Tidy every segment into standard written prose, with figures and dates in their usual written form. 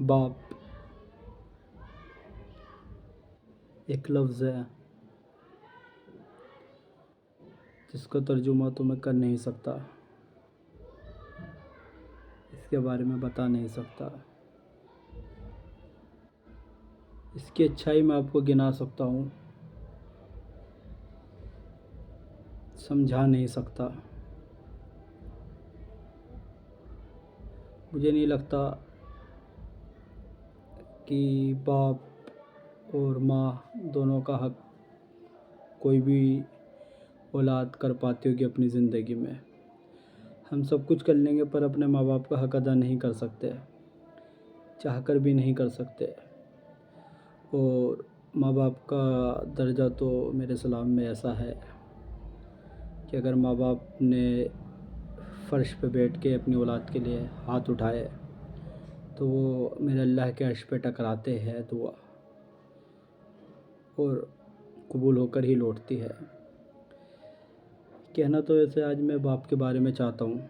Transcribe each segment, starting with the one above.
बाप एक लफ्ज़ है जिसका तर्जुमा तो मैं कर नहीं सकता, इसके बारे में बता नहीं सकता। इसकी अच्छाई मैं आपको गिना सकता हूँ, समझा नहीं सकता। मुझे नहीं लगता कि बाप और माँ दोनों का हक कोई भी औलाद कर पाती होगी अपनी ज़िंदगी में। हम सब कुछ कर लेंगे पर अपने माँ बाप का हक अदा नहीं कर सकते, चाहकर भी नहीं कर सकते। और माँ बाप का दर्जा तो मेरे इस्लाम में ऐसा है कि अगर माँ बाप ने फ़र्श पे बैठ के अपनी औलाद के लिए हाथ उठाए तो वो मेरे अल्लाह के अर्श पे टकराते हैं दुआ, और कबूल होकर ही लौटती है। कहना तो वैसे आज मैं बाप के बारे में चाहता हूँ,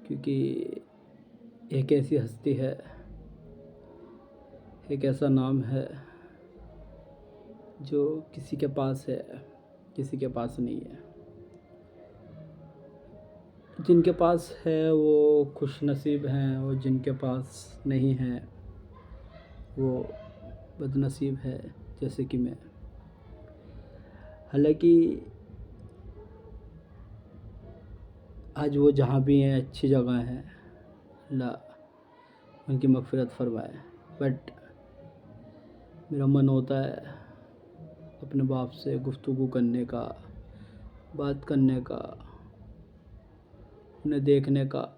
क्योंकि एक ऐसी हस्ती है, एक ऐसा नाम है जो किसी के पास है, किसी के पास नहीं है। जिनके पास है वो खुश नसीब हैं, और जिनके पास नहीं है वो बदनसीब है, जैसे कि मैं। हालांकि आज वो जहाँ भी हैं अच्छी जगह हैं, अल्लाह उनकी मग़फ़िरत फ़रमाए। बट मेरा मन होता है अपने बाप से गुफ्तगू करने का, बात करने का, उन्हें देखने का।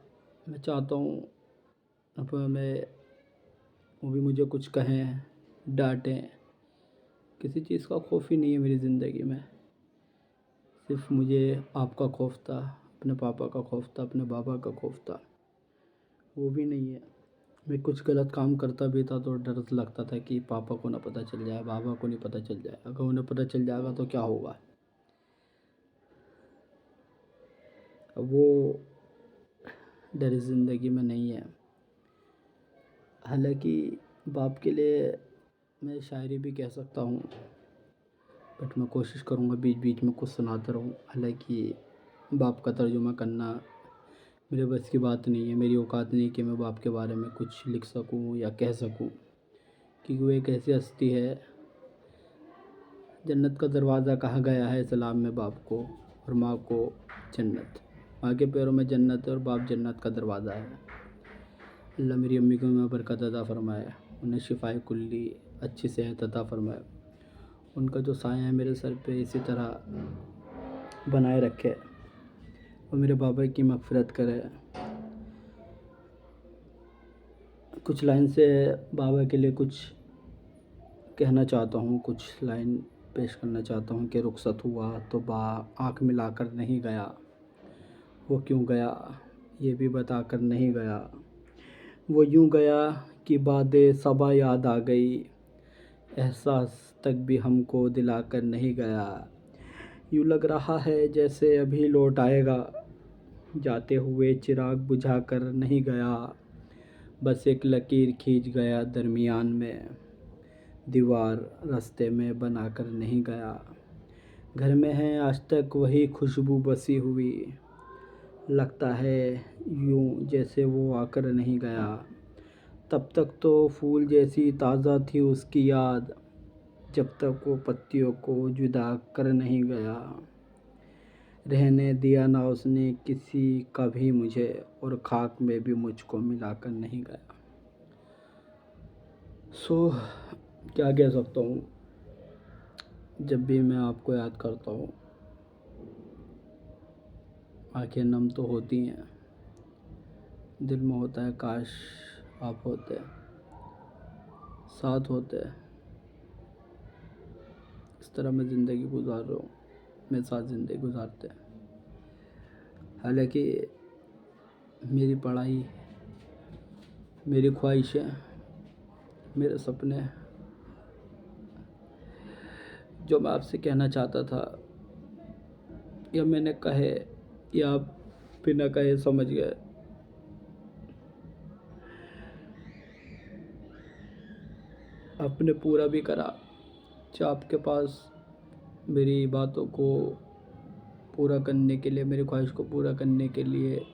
मैं चाहता हूँ अब मैं वो भी मुझे कुछ कहें, डांटें। किसी चीज़ का खौफ ही नहीं है मेरी ज़िंदगी में, सिर्फ मुझे आपका खौफ था, अपने पापा का खौफ था, अपने बाबा का खौफ था। वो भी नहीं है। मैं कुछ गलत काम करता भी था तो डर लगता था कि पापा को ना पता चल जाए, बाबा को नहीं पता चल जाए। अगर उन्हें पता चल जाएगा तो क्या होगा। अब वो डर इस ज़िंदगी में नहीं है। हालांकि बाप के लिए मैं शायरी भी कह सकता हूँ, बट मैं कोशिश करूँगा बीच बीच में कुछ सुनाता रहूँ। हालांकि बाप का तर्जुमा करना मेरे बस की बात नहीं है, मेरी औकात नहीं कि मैं बाप के बारे में कुछ लिख सकूँ या कह सकूँ, क्योंकि वो एक ऐसी हस्ती है। जन्नत का दरवाज़ा कहा गया है इस्लाम में बाप को, और माँ को जन्नत। माँ के पैरों में जन्नत है और बाप जन्नत का दरवाज़ा है। अल्लाह मेरी अम्मी को मैं बरकत अता फ़रमाए, उन्हें शिफ़ाए कुल्ली, अच्छी सेहत अता फ़रमाए। उनका जो साया है मेरे सर पे इसी तरह बनाए रखे, और मेरे बाबा की मग़फ़िरत करे। कुछ लाइन से बाबा के लिए कुछ कहना चाहता हूँ, कुछ लाइन पेश करना चाहता हूँ कि रुखसत हुआ तो आँख मिलाकर नहीं गया, वो क्यों गया ये भी बताकर नहीं गया। वो यूँ गया कि बादे सबा याद आ गई, एहसास तक भी हमको दिलाकर नहीं गया। यूँ लग रहा है जैसे अभी लौट आएगा, जाते हुए चिराग बुझाकर नहीं गया। बस एक लकीर खींच गया दरमियान में, दीवार रास्ते में बनाकर नहीं गया। घर में है आज तक वही खुशबू बसी हुई, लगता है यूँ जैसे वो आकर नहीं गया। तब तक तो फूल जैसी ताज़ा थी उसकी याद, जब तक वो पत्तियों को जुदा कर नहीं गया। रहने दिया ना उसने किसी का भी मुझे, और खाक में भी मुझको मिलाकर नहीं गया। क्या कह सकता हूँ। जब भी मैं आपको याद करता हूँ आंखें नम तो होती हैं, दिल में होता है काश आप होते, साथ होते। इस तरह मैं ज़िंदगी गुजार रहा हूँ, मेरे साथ ज़िंदगी गुजारते। हालांकि मेरी पढ़ाई, मेरी ख्वाहिशें, मेरे सपने, जो मैं आपसे कहना चाहता था, या मैंने कहे या आप बिना कहे समझ गए, आपने पूरा भी करा। जो आपके पास मेरी बातों को पूरा करने के लिए, मेरी ख्वाहिश को पूरा करने के लिए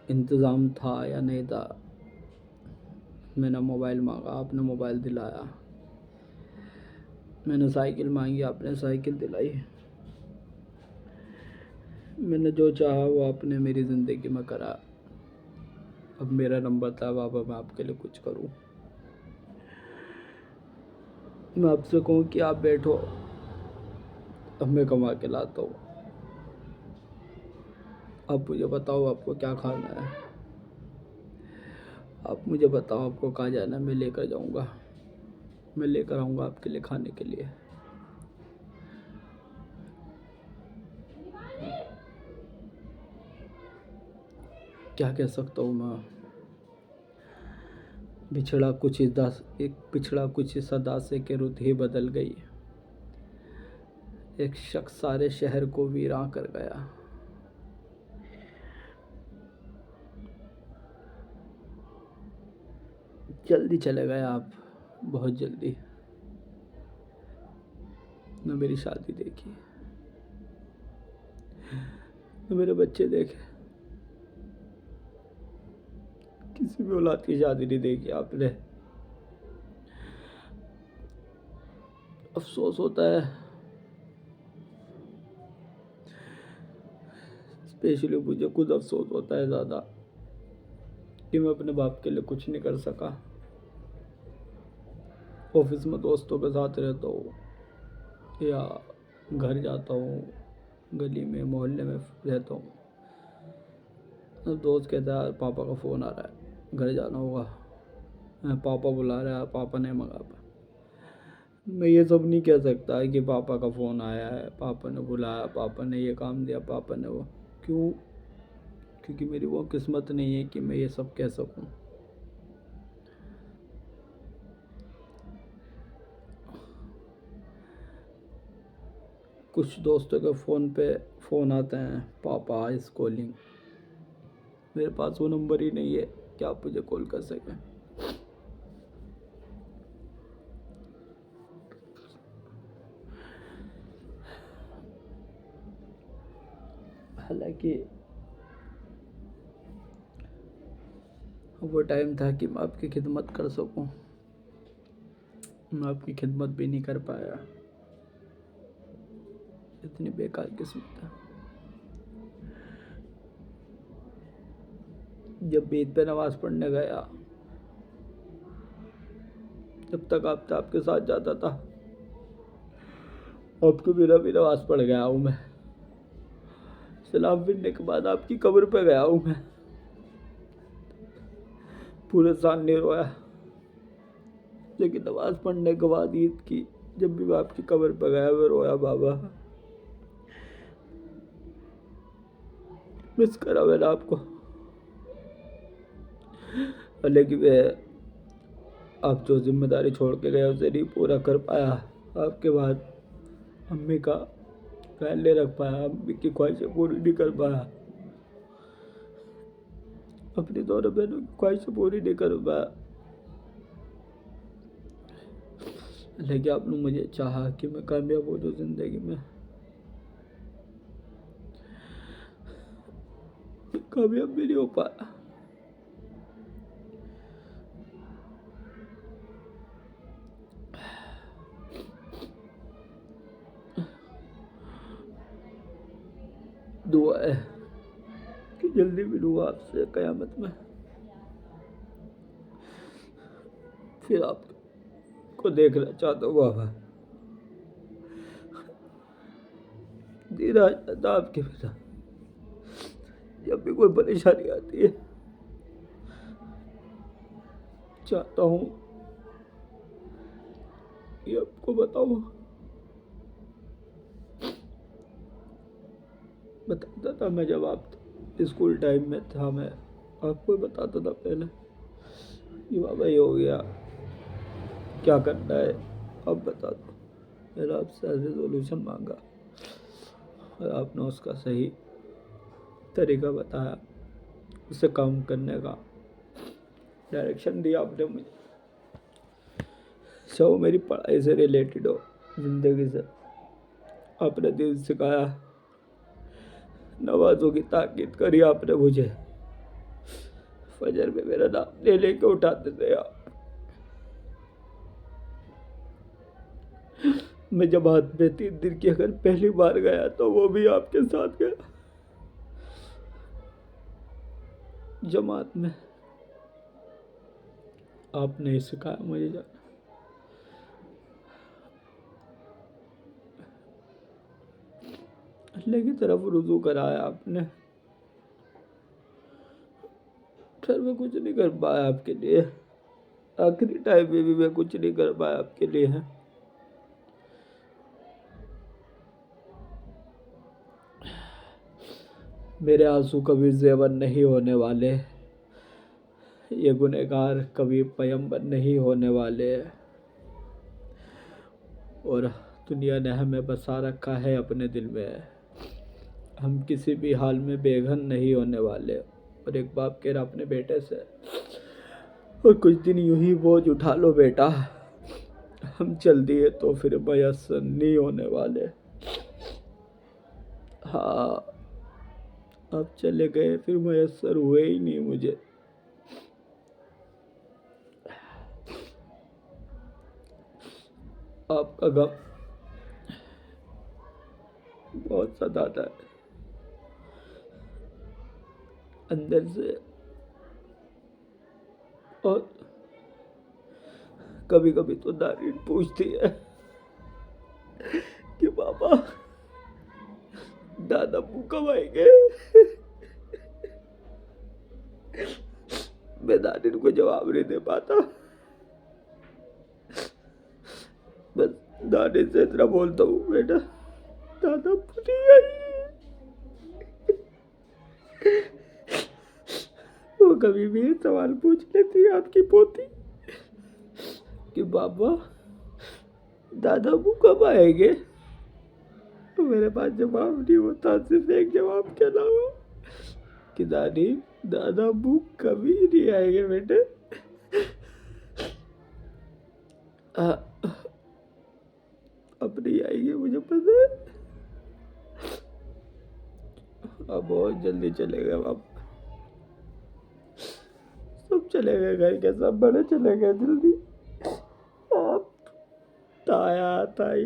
इंतज़ाम था या नहीं था। मैंने मोबाइल मांगा, आपने मोबाइल दिलाया। मैंने साइकिल मांगी, आपने साइकिल दिलाई। मैंने जो चाहा वो आपने मेरी ज़िंदगी में करा। अब मेरा नंबर था बाबा, मैं आपके लिए कुछ करूं। मैं आपसे कहूं कि आप बैठो, अब मैं कमा के लाता हूँ। आप मुझे बताओ आपको क्या खाना है। आप मुझे बताओ आपको कहाँ जाना है, मैं लेकर जाऊँगा। मैं लेकर आऊँगा आपके लिए खाने के लिए। क्या कह सकता हूँ मैं। पिछड़ा कुछ इस अदा से कि रुत ही बदल गई। एक शख्स सारे शहर को वीरां कर गया। जल्दी चले गए आप, बहुत जल्दी। न मेरी शादी देखी, न मेरे बच्चे देखे, किसी भी औलाद की शादी नहीं देखी आपने। अफसोस होता है, स्पेशली मुझे खुद अफसोस होता है ज़्यादा कि मैं अपने बाप के लिए कुछ नहीं कर सका। ऑफिस में दोस्तों के साथ रहता हूँ या घर जाता हूँ, गली में मोहल्ले में रहता हूँ, तो दोस्त कहता है पापा का फ़ोन आ रहा है, घर जाना होगा, पापा बुला रहा है, पापा ने मंगा पाया। मैं ये सब नहीं कह सकता कि पापा का फ़ोन आया है, पापा ने बुलाया, पापा ने ये काम दिया, पापा ने वो। क्यों? क्योंकि मेरी वो किस्मत नहीं है कि मैं ये सब कह सकूं। कुछ दोस्तों के फ़ोन आते हैं, पापा इज़ कॉलिंग। मेरे पास वो नंबर ही नहीं है कि आप मुझे कॉल कर सकें। हालांकि वो टाइम था कि मैं आपकी खिदमत कर सकूं, मैं आपकी खिदमत भी नहीं कर पाया। इतनी बेकार किस्मत है। जब भी ईद पे नमाज़ पढ़ने गया, जब तक आपके साथ जाता था, आपके बिना भी नमाज़ पढ़ गया हूँ मैं। सलाम फिरने के बाद आपकी कब्र पे गया हूँ मैं। पूरे साल नहीं रोया, लेकिन नमाज़ पढ़ने के बाद ईद की जब भी मैं आपकी कब्र पे गया, मैं रोया बाबा। मिस करा मैंने आपको। लेकिन मैं आप जो जिम्मेदारी छोड़ के गए उसे नहीं पूरा कर पाया। आपके बाद अम्मी का ख्याल नहीं रख पाया, अम्मी की ख्वाहिशें पूरी नहीं कर पाया, अपनी दोनों बहनों की ख्वाहिशें पूरी नहीं कर पाया। लेकिन आपने मुझे चाहा कि मैं कामयाब हो जाऊँ ज़िंदगी में। कामयाब भी नहीं हो पाया। दुआ है कि जल्दी मिलूंगा आपसे क़यामत में, फिर आपको देखना चाहता हूँ बाबा। धीरा जाता आपके बिना। जब भी कोई परेशानी आती है, चाहता हूँ कि आपको बताऊँ। बताता था मैं जब आप स्कूल टाइम में था, मैं आपको बताता था पहले कि बाबा ये हो गया, क्या करना है अब बता दो। मैंने आपसे रेजोल्यूशन मांगा और आपने उसका सही तरीका बताया, उसे काम करने का डायरेक्शन दिया आपने मुझे। चाहे वो मेरी पढ़ाई से रिलेटेड हो, ज़िंदगी से। आपने दिल सिखाया, नवाज़ों की ताकीद करी आपने मुझे। फजर में मेरा नाम ले लेके उठाते थे आप। मैं जमात में 3 दिन की अगर पहली बार गया तो वो भी आपके साथ गया। जमात में आपने ही सिखाया मुझे जाना। अल्लाह की तरफ रुजू कराया आपने। फिर मैं कुछ नहीं कर पाया आपके लिए। आखिरी टाइम में भी मैं कुछ नहीं कर पाया आपके लिए है। मेरे आंसू कभी ज़ेवर नहीं होने वाले। ये गुनहगार कभी पैगंबर नहीं होने वाले। और दुनिया ने हमें बसा रखा है अपने दिल में। हम किसी भी हाल में बेघर नहीं होने वाले। और एक बाप कह रहा अपने बेटे से, और कुछ दिन यूं ही बोझ उठा लो बेटा, हम चल दिए तो फिर मयसर नहीं होने वाले। हाँ, अब चले गए फिर मयसर हुए ही नहीं मुझे। आपका गम बहुत सताता है अंदर से। और कभी कभी तो नारिन पूछती है कि पापा दादा मुँह कब आएंगे। मैं नारिन को जवाब नहीं दे पाता। बस नानी से इतना बोलता हूँ, बेटा दादा पूरी आई। वो कभी भी ये सवाल पूछ लेती है आपकी पोती कि बाबा दादा मुँह कब आएंगे। तो मेरे पास जवाब नहीं होता, सिर्फ एक जवाब के अलावा कि दादी दादा मुँह कभी नहीं आएंगे बेटे। अब नहीं आएंगे मुझे पता है। अब बहुत जल्दी चले गए आप। सब चले गए घर के, सब बड़े चले गए जल्दी। आप, ताया ताई,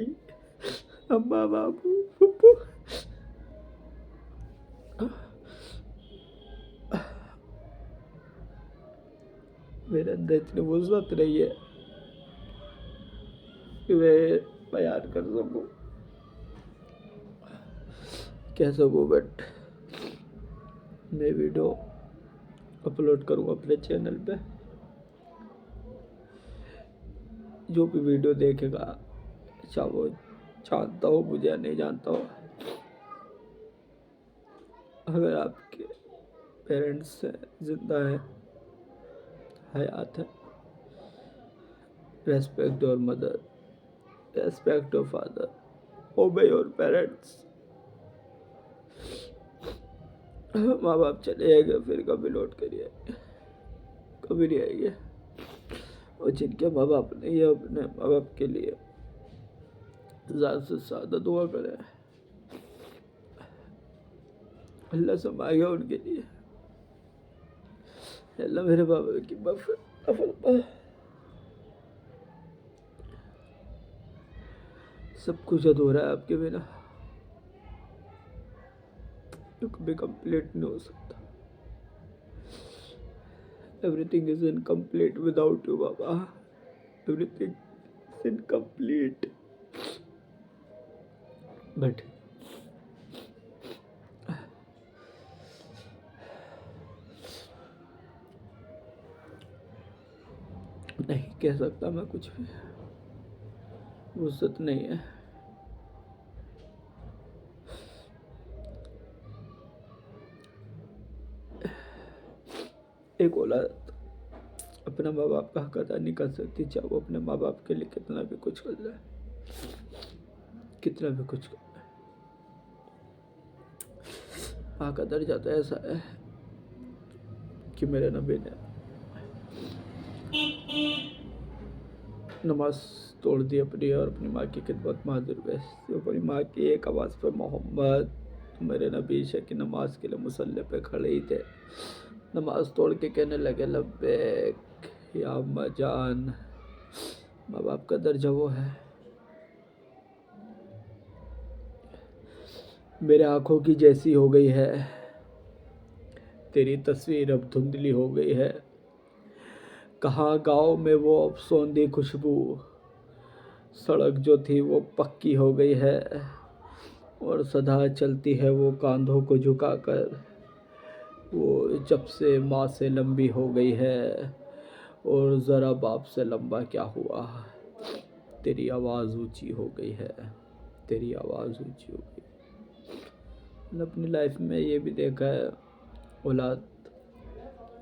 अम्मा बाबू पप्पू। मेरे अंदर इतनी वुज़्ज़त नहीं है कि मैं बयान कर सकूं, कह सकूं। बट मैं वीडियो अपलोड करूँ अपने चैनल पे। जो भी वीडियो देखेगा, चाहे वो जानता हो मुझे या नहीं जानता हो, अगर आपके पेरेंट्स जिंदा हैं, हयात है, respect your mother, respect your father, ओबे योर पेरेंट्स। माँ बाप चले जाएंगे फिर कभी लौट कर आएंगे, कभी नहीं आएंगे। और जिनके माँ बाप नहीं है, अपने माँ बाप के लिए ज़्यादा से ज़्यादा दुआ करें। अल्लाह से मांगे उनके लिए, अल्लाह मेरे बाबा की मग़फ़िरत। सब कुछ अधूरा है आपके बिना, तो कभी कंप्लीट नहीं हो सकता। Everything is incomplete without you Baba. Everything is incomplete. But नहीं कह सकता मैं कुछ भी, वुज़्ज़त नहीं है। एक औलाद अपने माँ बाप का हक अदा नहीं कर सकती, चाहे वो अपने माँ बाप के लिए कितना भी कुछ कर जाए, कितना भी कुछ कर जाए। माँ का दर्जा तो ऐसा है कि मेरे नबी ने नमाज तोड़ दी अपनी और अपनी माँ की खिदमत में हाजिर हुए। तो अपनी माँ की एक आवाज़ पे मोहम्मद मेरे नबी शे की नमाज के लिए मुसल्ले पे खड़े ही थे। नमाज तोड़ के कहने लगे लब्बैक या अम्मा जान। माँ बाप का दर्जा वो है। मेरे आँखों की जैसी हो गई है, तेरी तस्वीर अब धुंधली हो गई है। कहाँ गाँव में वो अफसोंदी खुशबू, सड़क जो थी वो पक्की हो गई है और सदा चलती है वो कांधों को झुकाकर। वो जब से माँ से लंबी हो गई है और ज़रा बाप से लंबा क्या हुआ। तेरी आवाज़ ऊंची हो गई है, तेरी आवाज़ ऊंची हो गई। मैंने अपनी लाइफ में ये भी देखा है, औलाद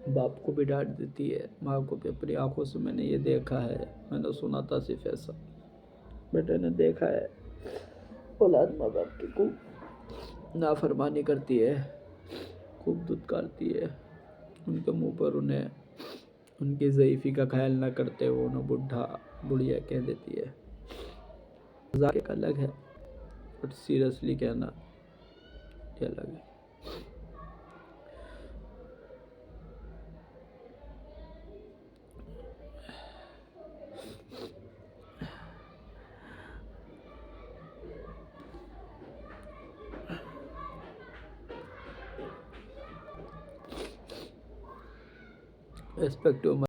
बाप को भी डांट देती है, माँ को भी। अपनी आंखों से मैंने ये देखा है, मैंने सुना था सिर्फ ऐसा, बट मैंने देखा है औलाद माँ बाप की खूब नाफरमानी करती है, खूब दुत्कारती है। उनके मुंह पर उन्हें उनकी ज़ईफ़ी का ख्याल न करते हुए उन्हें बुढ़ा बुढ़िया कह देती है। मजाक एक अलग है, बट सीरियसली कहना ये अलग है। रेस्पेक्टिव